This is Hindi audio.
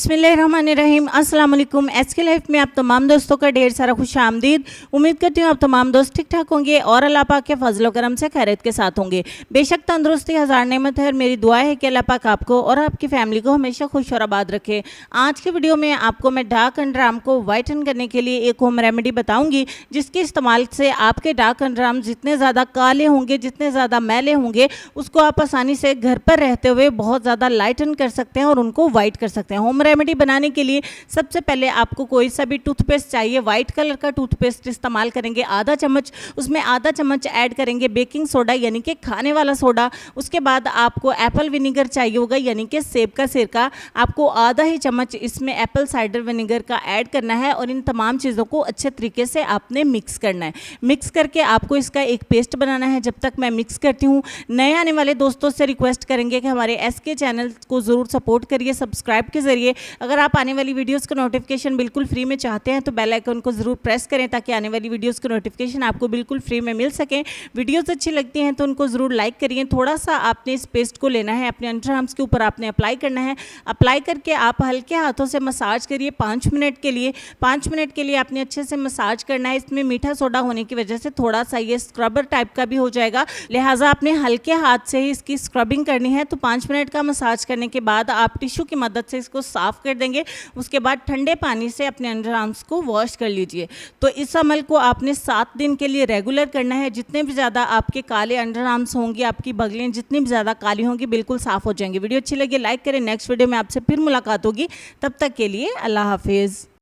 बिस्मिल्लाहिर्रहमानिर्रहीम अस्सलाम वालेकुम। एसके लाइफ में आप तमाम दोस्तों का ढेर सारा खुश आमदीद। उम्मीद करती हूँ आप तमाम दोस्त ठीक ठाक होंगे और अल्लाह पाक के फजल करम से खैरियत के साथ होंगे। बेशक तंदुरुस्ती हज़ार नेमत है और मेरी दुआ है कि अल्लाह पाक आपको और आपकी फैमिली को हमेशा खुश और आबाद रखे। आज की वीडियो में आपको मैं डार्क अंडर आर्म को वाइटन करने के लिए एक होम रेमेडी बताऊँगी, जिसके इस्तेमाल से आपके डार्क अंडर आर्म जितने ज़्यादा काले होंगे, जितने ज़्यादा मैले होंगे, उसको आप आसानी से घर पर रहते हुए बहुत ज़्यादा लाइटन कर सकते हैं और उनको वाइट कर सकते हैं। होम रेमेडी बनाने के लिए सबसे पहले आपको कोई सा भी टूथपेस्ट चाहिए। वाइट कलर का टूथपेस्ट इस्तेमाल करेंगे आधा चम्मच, उसमें आधा चम्मच ऐड करेंगे बेकिंग सोडा यानी कि खाने वाला सोडा। उसके बाद आपको एप्पल विनीगर चाहिए होगा यानी कि सेब का सिरका, आपको आधा ही चम्मच इसमें एप्पल साइडर विनीगर का ऐड करना है और इन तमाम चीज़ों को अच्छे तरीके से आपने मिक्स करना है। मिक्स करके आपको इसका एक पेस्ट बनाना है। जब तक मैं मिक्स करती हूँ, नए आने वाले दोस्तों से रिक्वेस्ट करेंगे कि हमारे एसके चैनल को ज़रूर सपोर्ट करिए सब्सक्राइब के ज़रिए। अगर आप आने वाली वीडियोस का नोटिफिकेशन बिल्कुल फ्री में चाहते हैं तो बेल आइकन को ज़रूर प्रेस करें ताकि आने वाली वीडियोस का नोटिफिकेशन आपको बिल्कुल फ्री में मिल सके। वीडियोस अच्छी लगती हैं तो उनको ज़रूर लाइक करिए। थोड़ा सा आपने इस पेस्ट को लेना है, अपने अंडर आर्म्स के ऊपर आपने अप्लाई करना है। अप्लाई करके आप हल्के हाथों से मसाज करिए 5 मिनट के लिए। 5 मिनट के लिए आपने अच्छे से मसाज करना है। इसमें मीठा सोडा होने की वजह से थोड़ा सा ये स्क्रबर टाइप का भी हो जाएगा, लिहाजा आपने हल्के हाथ से ही इसकी स्क्रबिंग करनी है। तो 5 मिनट का मसाज करने के बाद आप टिश्यू की मदद से इसको साफ़ कर देंगे। उसके बाद ठंडे पानी से अपने अंडर आर्म्स को वॉश कर लीजिए। तो इस अमल को आपने 7 दिन के लिए रेगुलर करना है। जितने भी ज़्यादा आपके काले अंडर आर्म्स होंगे, आपकी बगलें जितनी भी ज़्यादा काली होंगी, बिल्कुल साफ़ हो जाएंगे। वीडियो अच्छी लगी लाइक करें। नेक्स्ट वीडियो में आपसे फिर मुलाकात होगी, तब तक के लिए अल्लाह हाफिज़।